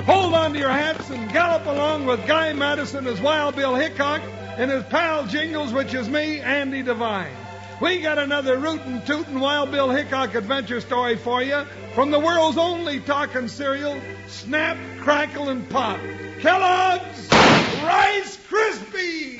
hold on to your hats and gallop along with Guy Madison as Wild Bill Hickock and his pal Jingles, which is me, Andy Devine. We got another rootin' tootin' Wild Bill Hickok adventure story for you from the world's only talking cereal, Snap, Crackle, and Pop. Kellogg's Rice Krispies!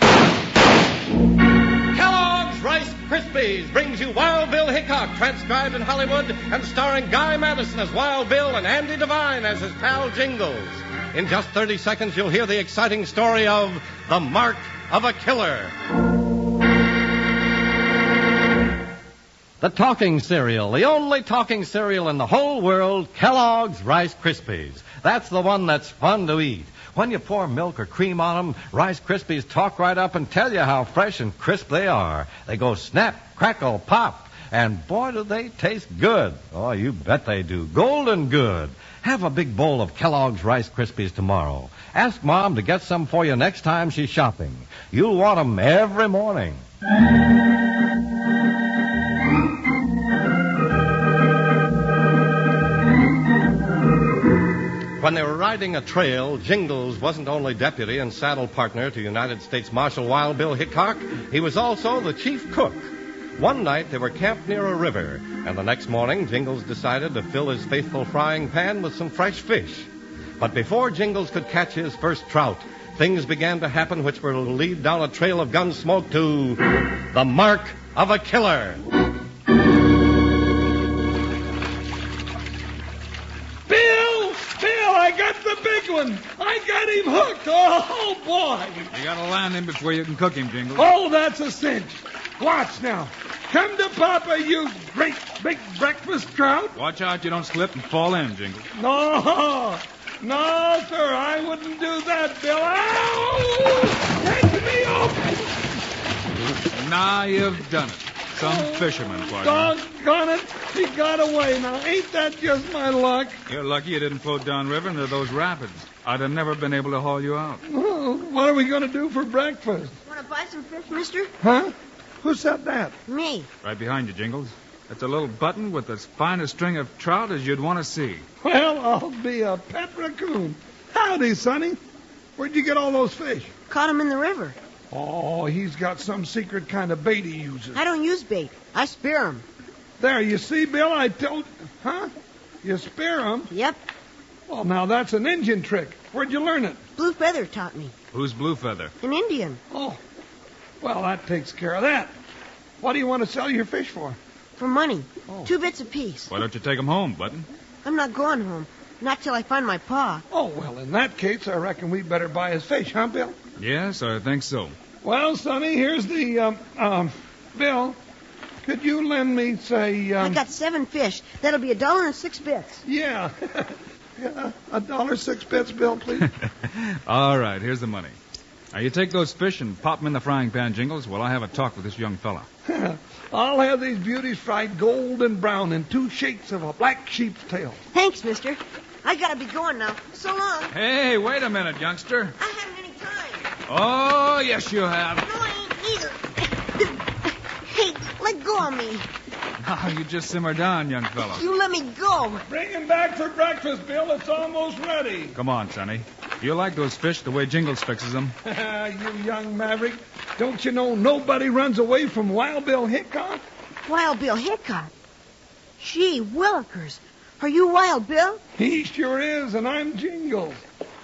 Kellogg's Rice Krispies brings you Wild Bill Hickock, transcribed in Hollywood and starring Guy Madison as Wild Bill and Andy Devine as his pal Jingles. In just 30 seconds, you'll hear the exciting story of The Mark of a Killer. The talking cereal, the only talking cereal in the whole world, Kellogg's Rice Krispies. That's the one that's fun to eat. When you pour milk or cream on them, Rice Krispies talk right up and tell you how fresh and crisp they are. They go snap, crackle, pop, and boy, do they taste good. Oh, you bet they do. Golden good. Have a big bowl of Kellogg's Rice Krispies tomorrow. Ask Mom to get some for you next time she's shopping. You'll want them every morning. When they were riding a trail, Jingles wasn't only deputy and saddle partner to United States Marshal Wild Bill Hickock, he was also the chief cook. One night they were camped near a river, and the next morning Jingles decided to fill his faithful frying pan with some fresh fish. But before Jingles could catch his first trout, things began to happen which were to lead down a trail of gun smoke to the mark of a killer. I got the big one. I got him hooked. Oh, boy. You got to land him before you can cook him, Jingles. Oh, that's a cinch. Watch now. Come to Papa, you great big breakfast trout. Watch out you don't slip and fall in, Jingles. No, sir. I wouldn't do that, Bill. Ow! Take me off. Now you've done it. Some fisherman, partner. Doggone it. He got away. Now, ain't that just my luck? You're lucky you didn't float downriver into those rapids. I'd have never been able to haul you out. Oh, what are we going to do for breakfast? Want to buy some fish, mister? Huh? Who said that? Me. Right behind you, Jingles. It's a little button with as fine a string of trout as you'd want to see. Well, I'll be a pet raccoon. Howdy, Sonny. Where'd you get all those fish? Caught him in the river. Oh, he's got some secret kind of bait he uses. I don't use bait. I spear 'em. There, you see, Bill, I told... Huh? You spear 'em? Yep. Well, now that's an Indian trick. Where'd you learn it? Blue Feather taught me. Who's Blue Feather? An Indian. Oh, well, that takes care of that. What do you want to sell your fish for? For money. Oh. 2 bits apiece. Why don't you take 'em home, Button? I'm not going home. Not till I find my pa. Oh, well, in that case, I reckon we better buy his fish, huh, Bill? Yes, I think so. Well, Sonny, here's the, Bill, could you lend me, say, I got 7 fish. That'll be $1.06. Yeah. Yeah, $1.06, Bill, please. All right, here's the money. Now, you take those fish and pop them in the frying pan, Jingles, while I have a talk with this young fella. I'll have these beauties fried golden brown in 2 shakes of a black sheep's tail. Thanks, mister. I gotta be going now. So long. Hey, wait a minute, youngster. I haven't any time. Oh, yes, you have. No, I ain't either. Hey, let go of me. Now, you just simmer down, young fellow. You let me go. Bring him back for breakfast, Bill. It's almost ready. Come on, Sonny. You like those fish the way Jingles fixes them? You young maverick. Don't you know nobody runs away from Wild Bill Hickock? Wild Bill Hickock? Gee, Willikers. Are you Wild Bill? He sure is, and I'm Jingles.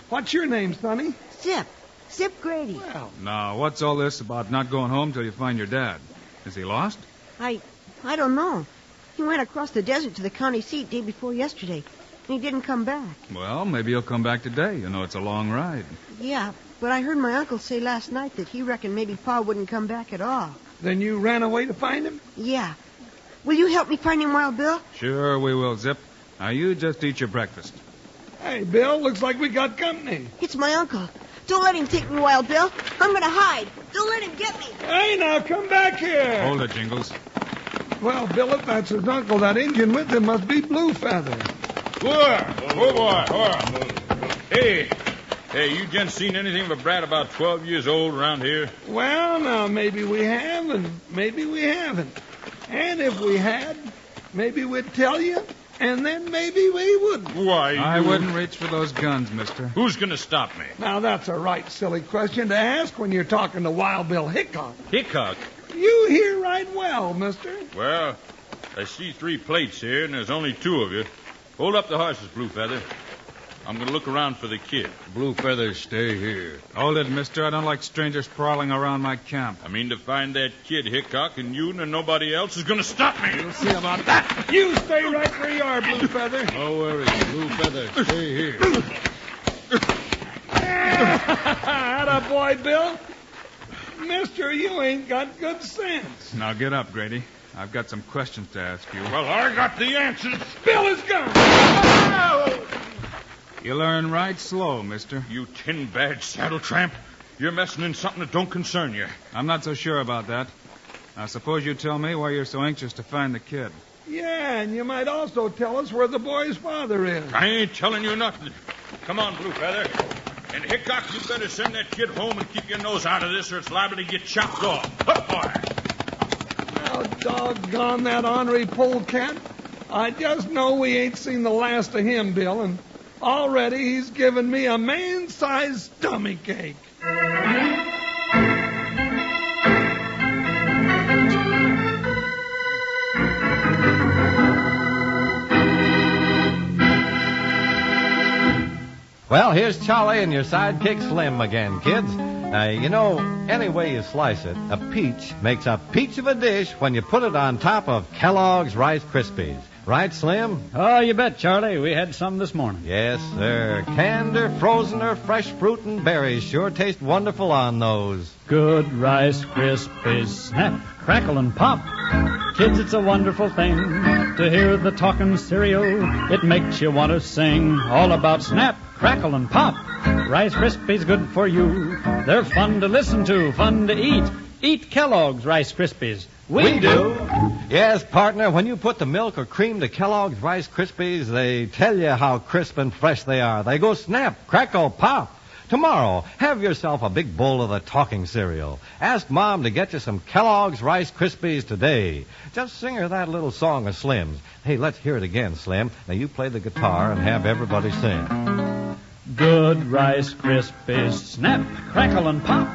What's your name, Sonny? Zip. Zip Grady. Well, Now, what's all this about not going home till you find your dad? Is he lost? I don't know. He went across the desert to the county seat day before yesterday, and he didn't come back. Well, maybe he'll come back today. You know, it's a long ride. Yeah, but I heard my uncle say last night that he reckoned maybe Pa wouldn't come back at all. then you ran away to find him? Yeah. Will you help me find him, Wild Bill? Sure we will, Zip. Now, you just eat your breakfast. Hey, Bill, looks like we got company. It's my uncle. Don't let him take me, Wild Bill. I'm going to hide. Don't let him get me. Hey, now, come back here. Hold it, Jingles. Well, Bill, if that's his uncle, that Indian with him must be Blue Feather. Oh, boy. Hey, you gents seen anything of a brat about 12 years old around here? Well, now, maybe we have, and maybe we haven't. And if we had, maybe we'd tell you, And then maybe we wouldn't. Why, I wouldn't reach for those guns, mister. Who's going to stop me? Now, that's a right silly question to ask when you're talking to Wild Bill Hickock. Hickock? You hear right well, mister. Well, I see 3 plates here, and there's only 2 of you. Hold up the horses, Blue Feather. I'm going to look around for the kid. Blue Feather, stay here. Hold it, mister. I don't like strangers prowling around my camp. I mean to find that kid, Hickock, and you and nobody else is going to stop me. You'll see about that. You stay right where you are, Blue Feather. No worries. Blue Feather, stay here. Atta boy, Bill. Mister, you ain't got good sense. Now get up, Grady. I've got some questions to ask you. Well, I got the answers. Bill is gone. You learn right slow, mister. You tin-badged saddle tramp. You're messing in something that don't concern you. I'm not so sure about that. Now, suppose you tell me why you're so anxious to find the kid. Yeah, and you might also tell us where the boy's father is. I ain't telling you nothing. Come on, Blue Feather. And Hickock, you better send that kid home and keep your nose out of this, or it's liable to get chopped off. Up, boy. Oh, doggone that ornery polecat. I just know we ain't seen the last of him, Bill, and already he's given me a man-sized stomach ache. Well, here's Charlie and your sidekick Slim again, kids. Now, you know, any way you slice it, a peach makes a peach of a dish when you put it on top of Kellogg's Rice Krispies. Right, Slim? Oh, you bet, Charlie. We had some this morning. Yes, sir. Canned or frozen or fresh fruit and berries sure taste wonderful on those. Good Rice Krispies. Snap, crackle, and pop. Kids, it's a wonderful thing to hear the talking cereal. It makes you want to sing all about snap, crackle, and pop. Rice Krispies good for you. They're fun to listen to, fun to eat. Eat Kellogg's Rice Krispies. We do. Yes, partner, when you put the milk or cream to Kellogg's Rice Krispies, they tell you how crisp and fresh they are. They go snap, crackle, pop. Tomorrow, have yourself a big bowl of the talking cereal. Ask Mom to get you some Kellogg's Rice Krispies today. Just sing her that little song of Slim's. Hey, let's hear it again, Slim. Now you play the guitar and have everybody sing. Good Rice Krispies. Snap, crackle, and pop.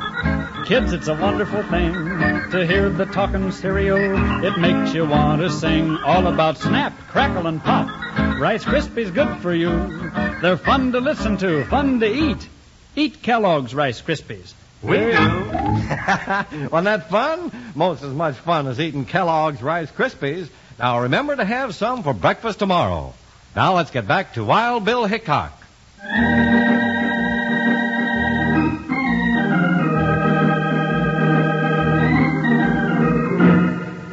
Kids, it's a wonderful thing to hear the talking cereal. It makes you want to sing all about snap, crackle, and pop. Rice Krispies good for you. They're fun to listen to, fun to eat. Eat Kellogg's Rice Krispies. We do. Wasn't that fun? Most as much fun as eating Kellogg's Rice Krispies. Now remember to have some for breakfast tomorrow. Now let's get back to Wild Bill Hickock.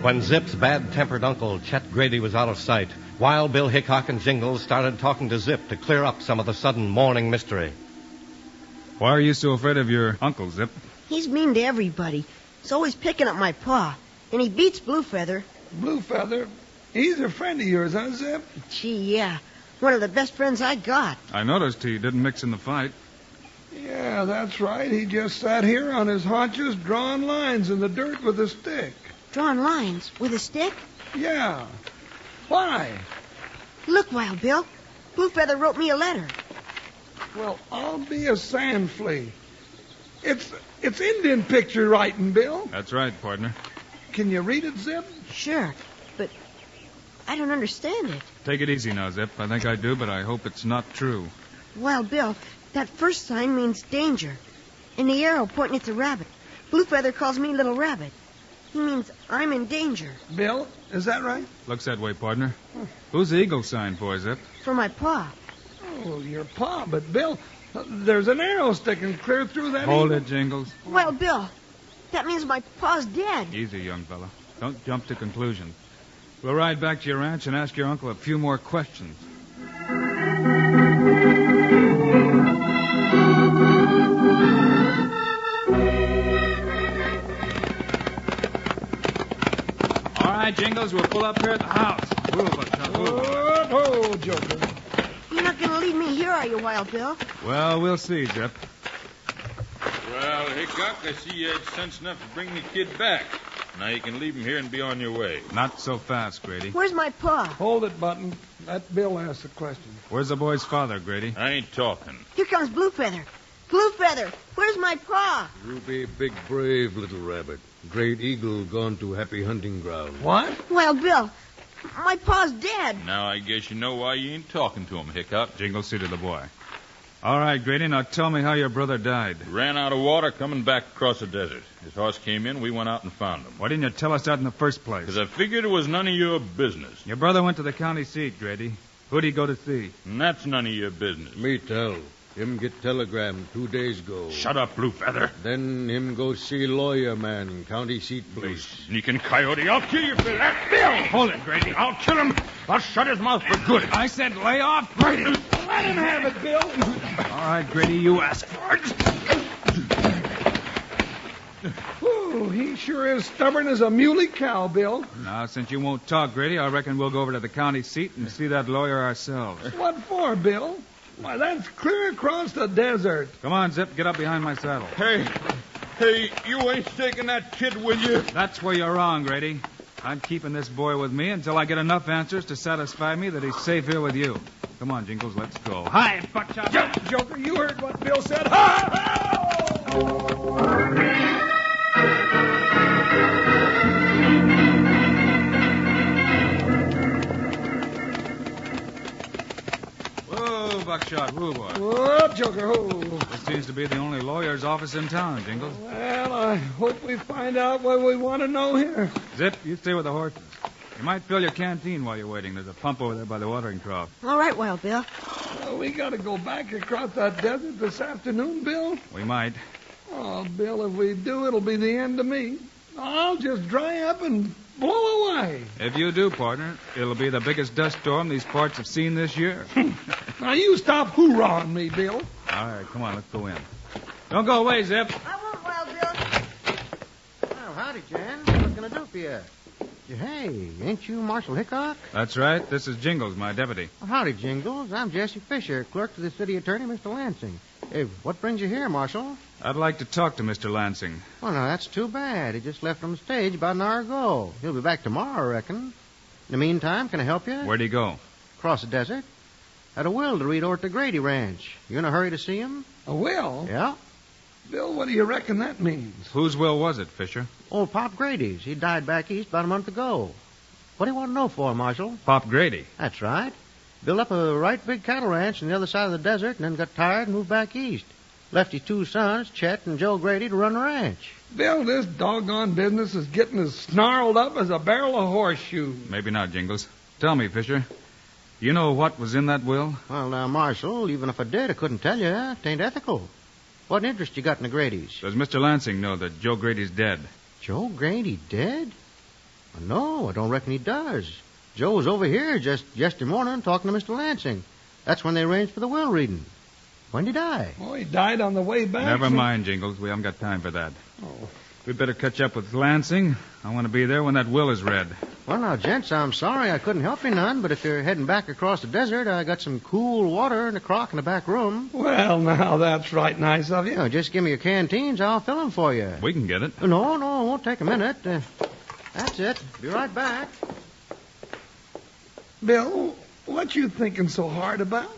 When Zip's bad-tempered uncle, Chet Grady, was out of sight, Wild Bill Hickock and Jingles started talking to Zip to clear up some of the sudden morning mystery. Why are you so afraid of your uncle, Zip? He's mean to everybody. He's always picking up my paw. And he beats Blue Feather. Blue Feather, he's a friend of yours, huh, Zip? Gee, yeah. One of the best friends I got. I noticed he didn't mix in the fight. Yeah, that's right. He just sat here on his haunches drawing lines in the dirt with a stick. Drawing lines with a stick? Yeah. Why? Look, Wild Bill. Blue Feather wrote me a letter. Well, I'll be a sand flea. It's Indian picture writing, Bill. That's right, partner. Can you read it, Zip? Sure, but I don't understand it. Take it easy now, Zip. I think I do, but I hope it's not true. Wild Bill, that first sign means danger. And the arrow pointing at the rabbit. Blue Feather calls me Little Rabbit. He means I'm in danger. Bill, is that right? Looks that way, partner. Who's the eagle sign for, Zip? For my paw. Oh, your paw, but Bill, there's an arrow sticking clear through that. Hold eagle. it, Jingles. Wild Bill, that means my paw's dead. Easy, young fella. Don't jump to conclusions. We'll ride back to your ranch and ask your uncle a few more questions. All right, Jingles, we'll pull up here at the house. Move us, move. Oh, Joker. You're not going to leave me here, are you, Wild Bill? Well, we'll see, Zip. Well, Hickock, I see you had sense enough to bring the kid back. Now you can leave him here and be on your way. Not so fast, Grady. Where's my pa? Hold it, Button. Let Bill ask the question. Where's the boy's father, Grady? I ain't talking. Here comes Blue Feather. Blue Feather, where's my pa? You be big, brave little rabbit. Great eagle gone to happy hunting ground. What? Wild Bill, my pa's dead. Now I guess you know why you ain't talking to him, Hickock. Jingles seated the boy. All right, Grady, now tell me how your brother died. He ran out of water coming back across the desert. His horse came in, we went out and found him. Why didn't you tell us that in the first place? Because I figured it was none of your business. Your brother went to the county seat, Grady. Who'd he go to see? And that's none of your business. Me tell. Him get telegram 2 days ago. Shut up, Blue Feather. Then him go see lawyer man, county seat place. Sneaking coyote, I'll kill you for that. Bill! Hold it, Grady. I'll kill him. I'll shut his mouth for good. I said lay off, Grady. Let him have it, Bill. All right, Grady, you asked for it. Ooh, he sure is stubborn as a muley cow, Bill. Now, since you won't talk, Grady, I reckon we'll go over to the county seat and see that lawyer ourselves. What for, Bill? Why, that's clear across the desert. Come on, Zip, get up behind my saddle. Hey, you ain't taking that kid with you. That's where you're wrong, Grady. I'm keeping this boy with me until I get enough answers to satisfy me that he's safe here with you. Come on, Jingles, let's go. Hi, Buckshot. Joker, you heard what Bill said. Ha! Whoa, Buckshot, whoa, boy. Whoop, Joker, ho. This seems to be the only lawyer's office in town, Jingles. Well, I hope we find out what we want to know here. Zip, you stay with the horses. You might fill your canteen while you're waiting. There's a pump over there by the watering trough. All right, Wild Bill. Well, we got to go back across that desert this afternoon, Bill. We might. Oh, Bill, if we do, it'll be the end of me. I'll just dry up and blow away. If you do, partner, it'll be the biggest dust storm these parts have seen this year. Now, you stop hoorahing me, Bill. All right, come on, let's go in. Don't go away, Zip. I won't, Wild Bill. Well, howdy, Jan. What can I do for you? Hey, ain't you Marshal Hickock? That's right. This is Jingles, my deputy. Well, howdy, Jingles. I'm Jesse Fisher, clerk to the city attorney, Mr. Lansing. Hey, what brings you here, Marshal? I'd like to talk to Mr. Lansing. Well, now, that's too bad. He just left from the stage about an hour ago. He'll be back tomorrow, I reckon. In the meantime, can I help you? Where'd he go? Across the desert. Had a will to read over at the Grady Ranch. You in a hurry to see him? A will? Yeah. Bill, what do you reckon that means? Whose will was it, Fisher? Old Pop Grady's. He died back east about a month ago. What do you want to know for, Marshal? Pop Grady. That's right. Built up a right big cattle ranch on the other side of the desert and then got tired and moved back east. Left his 2 sons, Chet and Joe Grady, to run the ranch. Bill, this doggone business is getting as snarled up as a barrel of horseshoes. Maybe not, Jingles. Tell me, Fisher. You know what was in that will? Well, now, Marshal, even if I did, I couldn't tell you. It ain't ethical. What interest you got in the Gradys? Does Mr. Lansing know that Joe Grady's dead? Joe Grady dead? Well, no, I don't reckon he does. Joe was over here just yesterday morning talking to Mr. Lansing. That's when they arranged for the will reading. When did he die? Oh, he died on the way back. Never mind, Jingles. We haven't got time for that. Oh. We'd better catch up with Lansing. I want to be there when that will is read. Well, now, gents, I'm sorry I couldn't help you none, but if you're heading back across the desert, I got some cool water in a crock in the back room. Well, now, that's right nice of you. Just give me your canteens. I'll fill them for you. We can get it. No, it won't take a minute. That's it. Be right back. Bill, what you thinking so hard about?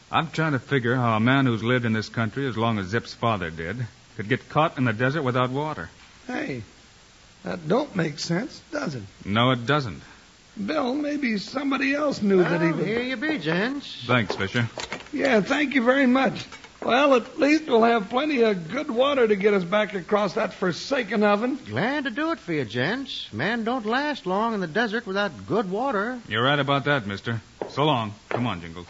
I'm trying to figure how a man who's lived in this country as long as Zip's father did could get caught in the desert without water. Hey, that don't make sense, does it? No, it doesn't. Bill, maybe somebody else knew that he Well, was... here you be, gents. Thanks, Fisher. Yeah, thank you very much. Well, at least we'll have plenty of good water to get us back across that forsaken oven. Glad to do it for you, gents. Man don't last long in the desert without good water. You're right about that, mister. So long. Come on, Jingles.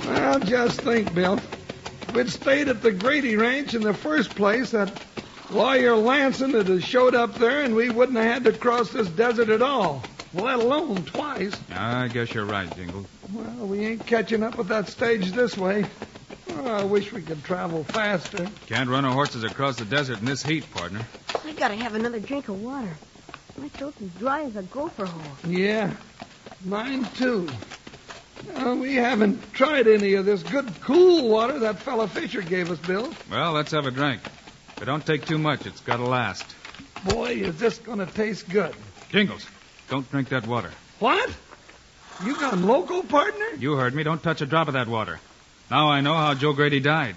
Well, just think, Bill. If we'd stayed at the Grady Ranch in the first place, that lawyer Lanson would have showed up there and we wouldn't have had to cross this desert at all, let alone twice. I guess you're right, Jingles. Well, we ain't catching up with that stage this way. Oh, I wish we could travel faster. Can't run our horses across the desert in this heat, partner. I gotta have another drink of water. My throat's as dry as a gopher hole. Yeah, Mine, too. We haven't tried any of this good cool water that fella Fisher gave us, Bill. Well, let's have a drink. But don't take too much. It's got to last. Boy, is this going to taste good. Jingles, don't drink that water. What? You gone local, partner? You heard me. Don't touch a drop of that water. Now I know how Joe Grady died.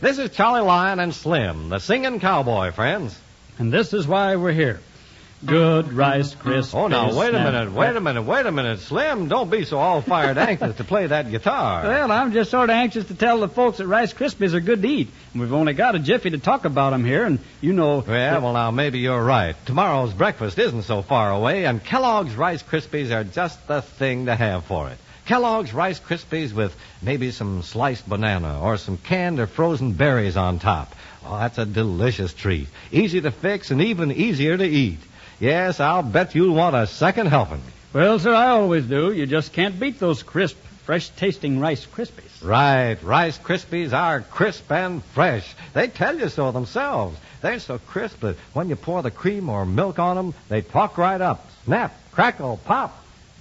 This is Charlie Lyon and Slim, the singing cowboy, friends. And this is why we're here. Good Rice Krispies. Oh, now, wait a minute. Slim, don't be so all-fired anxious to play that guitar. Well, I'm just sort of anxious to tell the folks that Rice Krispies are good to eat. And we've only got a jiffy to talk about them here, and you know... Yeah, well, now, maybe you're right. Tomorrow's breakfast isn't so far away, and Kellogg's Rice Krispies are just the thing to have for it. Kellogg's Rice Krispies with maybe some sliced banana or some canned or frozen berries on top. Oh, that's a delicious treat. Easy to fix and even easier to eat. Yes, I'll bet you'll want a second helping. Well, sir, I always do. You just can't beat those crisp, fresh-tasting Rice Krispies. Right. Rice Krispies are crisp and fresh. They tell you so themselves. They're so crisp that when you pour the cream or milk on them, they talk right up. Snap, crackle, pop.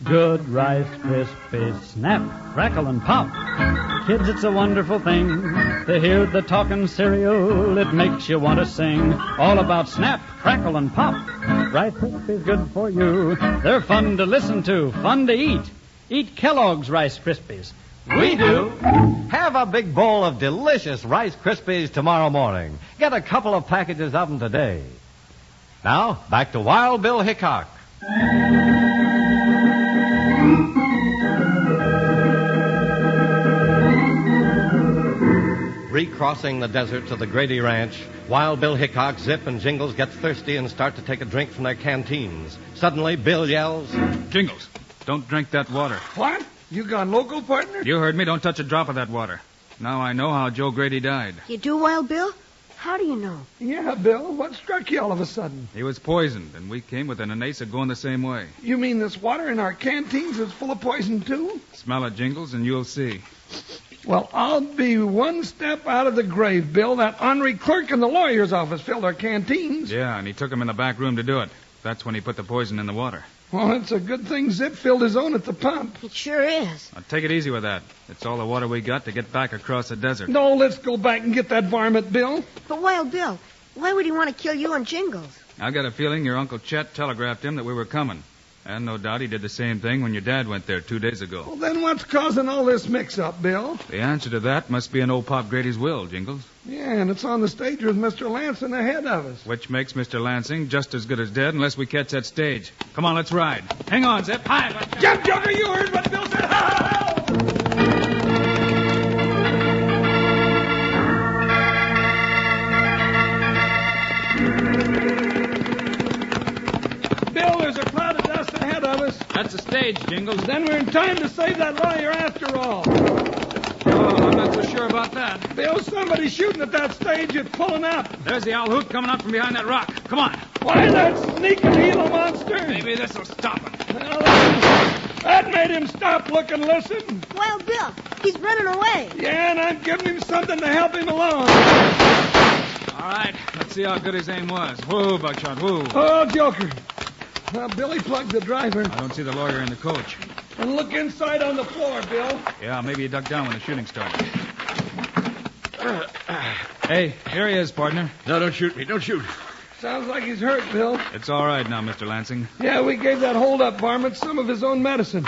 Good Rice Krispies, snap, crackle, and pop. Kids, it's a wonderful thing to hear the talking cereal. It makes you want to sing all about snap, crackle, and pop. Rice Krispies good for you. They're fun to listen to, fun to eat. Eat Kellogg's Rice Krispies. We do. Have a big bowl of delicious Rice Krispies tomorrow morning. Get a couple of packages of them today. Now, back to Wild Bill Hickock. Recrossing the desert to the Grady Ranch, Wild Bill Hickock, Zip, and Jingles get thirsty and start to take a drink from their canteens. Suddenly, Bill yells, Jingles, don't drink that water. What? You gone local, partner? You heard me. Don't touch a drop of that water. Now I know how Joe Grady died. You do, Wild Bill? How do you know? Yeah, Bill. What struck you all of a sudden? He was poisoned, and we came within an ace of going the same way. You mean this water in our canteens is full of poison, too? Smell it, Jingles, and you'll see. Well, I'll be one step out of the grave, Bill. That ornery clerk in the lawyer's office filled our canteens. Yeah, and he took him in the back room to do it. That's when he put the poison in the water. Well, it's a good thing Zip filled his own at the pump. It sure is. Now, take it easy with that. It's all the water we got to get back across the desert. No, let's go back and get that varmint, Bill. But, Wild Bill, why would he want to kill you and Jingles? I got a feeling your Uncle Chet telegraphed him that we were coming. And no doubt he did the same thing when your dad went there 2 days ago. Well, then what's causing all this mix-up, Bill? The answer to that must be in old Pop Grady's will, Jingles. Yeah, and it's on the stage with Mr. Lansing ahead of us. Which makes Mr. Lansing just as good as dead unless we catch that stage. Come on, let's ride. Hang on, Zip. Hi, Jump, Joker, you heard what Bill said. Ha! Bill, there's a cloud of dust ahead of us. That's the stage, Jingles. Then we're in time to save that lawyer after all. Oh, I'm not so sure about that. Bill, somebody's shooting at that stage. It's pulling up. There's the owl hoot coming up from behind that rock. Come on. Why, that sneaking Gila monster. Maybe this'll stop him. Well, that made him stop, look, and listen. Wild Bill, he's running away. Yeah, and I'm giving him something to help him along. All right, let's see how good his aim was. Whoa, Buckshot, whoa. Oh, Joker. Now, Billy plugged the driver. I don't see the lawyer in the coach. And look inside on the floor, Bill. Yeah, maybe he ducked down when the shooting started. Hey, here he is, partner. No, don't shoot me. Don't shoot. Sounds like he's hurt, Bill. It's all right now, Mr. Lansing. Yeah, we gave that hold-up varmint some of his own medicine.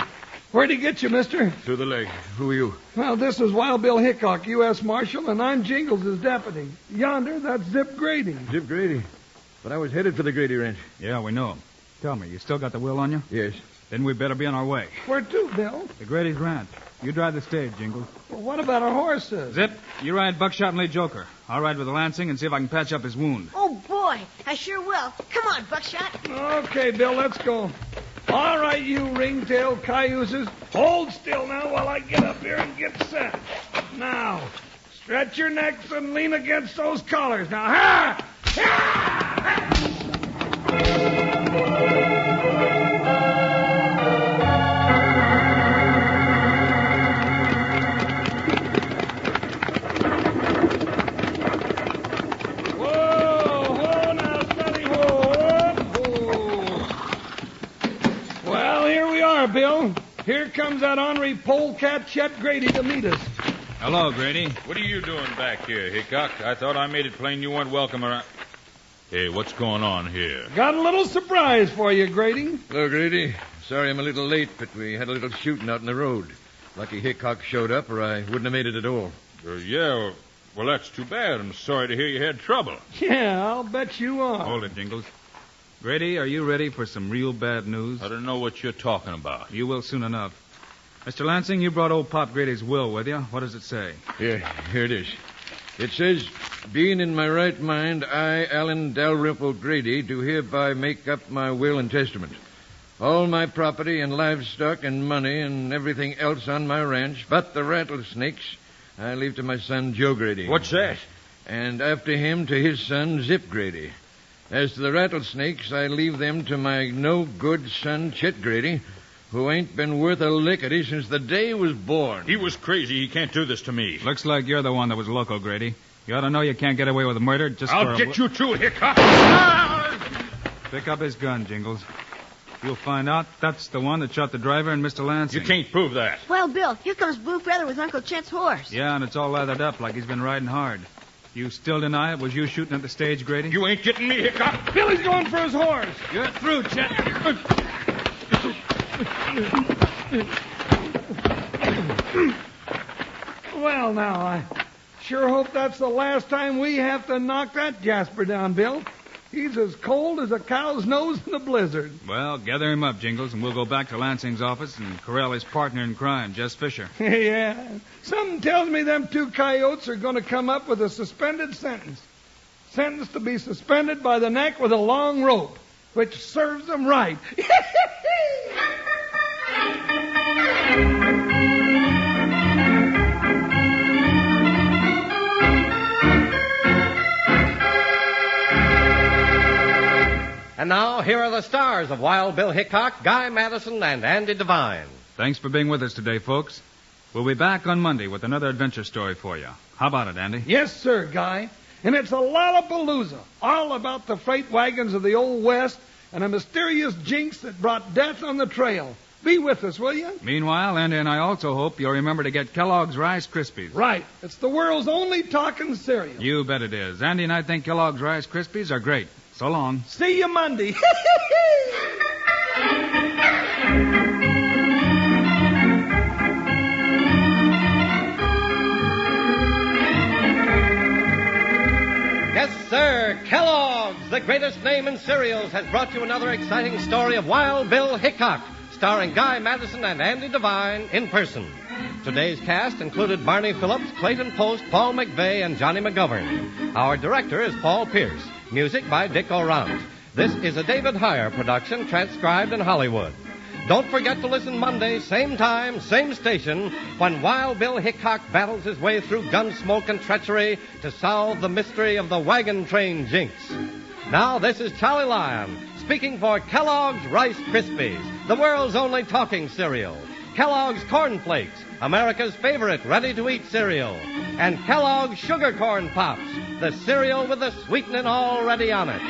Where'd he get you, mister? Through the leg. Who are you? Well, this is Wild Bill Hickock, U.S. Marshal, and I'm Jingles, his deputy. Yonder, that's Zip Grady. Zip Grady. But I was headed for the Grady Ranch. Yeah, we know him. Tell me, you still got the will on you? Yes. Then we better be on our way. Where to, Bill? The Grady's ranch. You drive the stage, Jingles. Well, what about our horses? Zip, you ride Buckshot and lead Joker. I'll ride with the Lansing and see if I can patch up his wound. Oh, boy, I sure will. Come on, Buckshot. Okay, Bill, let's go. All right, you ring-tailed cayuses. Hold still now while I get up here and get set. Now, stretch your necks and lean against those collars. Now, ha! Ha! comes that ornery polecat Chet Grady to meet us. Hello, Grady. What are you doing back here, Hickock? I thought I made it plain you weren't welcome around. Hey, what's going on here? Got a little surprise for you, Grady. Hello, Grady. Sorry I'm a little late, but we had a little shooting out in the road. Lucky Hickock showed up, or I wouldn't have made it at all. Yeah, well, that's too bad. I'm sorry to hear you had trouble. Yeah, I'll bet you are. Hold it, Jingles. Grady, are you ready for some real bad news? I don't know what you're talking about. You will soon enough. Mr. Lansing, you brought old Pop Grady's will with you. What does it say? Here it is. It says, being in my right mind, I, Alan Dalrymple Grady, do hereby make up my will and testament. All my property and livestock and money and everything else on my ranch, but the rattlesnakes, I leave to my son Joe Grady. What's that? And after him to his son Zip Grady. As to the rattlesnakes, I leave them to my no-good son Chet Grady, who ain't been worth a lickety since the day he was born. He was crazy. He can't do this to me. Looks like you're the one that was loco, Grady. You ought to know you can't get away with murder just I'll for get you too, Hickock. Pick up his gun, Jingles. You'll find out that's the one that shot the driver and Mr. Lansing. You can't prove that. Well, Bill, here comes Blue Feather with Uncle Chet's horse. Yeah, and it's all lathered up like he's been riding hard. You still deny it was you shooting at the stage, Grady? You ain't getting me, Hickock. Billy's going for his horse. You're through, Chet. Well, now, I sure hope that's the last time we have to knock that Jasper down, Bill. He's as cold as a cow's nose in a blizzard. Well, gather him up, Jingles, and we'll go back to Lansing's office and corral his partner in crime, Jess Fisher. Yeah. Something tells me them two coyotes are going to come up with a suspended sentence. Sentence to be suspended by the neck with a long rope, which serves them right. And now, here are the stars of Wild Bill Hickok, Guy Madison, and Andy Devine. Thanks for being with us today, folks. We'll be back on Monday with another adventure story for you. How about it, Andy? Yes, sir, Guy. And it's a lollapalooza, all about the freight wagons of the Old West and a mysterious jinx that brought death on the trail. Be with us, will you? Meanwhile, Andy and I also hope you'll remember to get Kellogg's Rice Krispies. Right. It's the world's only talking cereal. You bet it is. Andy and I think Kellogg's Rice Krispies are great. So long. See you Monday. Yes, sir. Kellogg's, the greatest name in cereals, has brought you another exciting story of Wild Bill Hickok, starring Guy Madison and Andy Devine in person. Today's cast included Barney Phillips, Clayton Post, Paul McVeigh, and Johnny McGovern. Our director is Paul Pierce. Music by Dick O'Round. This is a David Heyer production transcribed in Hollywood. Don't forget to listen Monday, same time, same station, when Wild Bill Hickok battles his way through gunsmoke and treachery to solve the mystery of the wagon train jinx. Now, this is Charlie Lyon, speaking for Kellogg's Rice Krispies, the world's only talking cereal. Kellogg's Corn Flakes, America's favorite ready-to-eat cereal. And Kellogg's Sugar Corn Pops, the cereal with the sweetening already on it.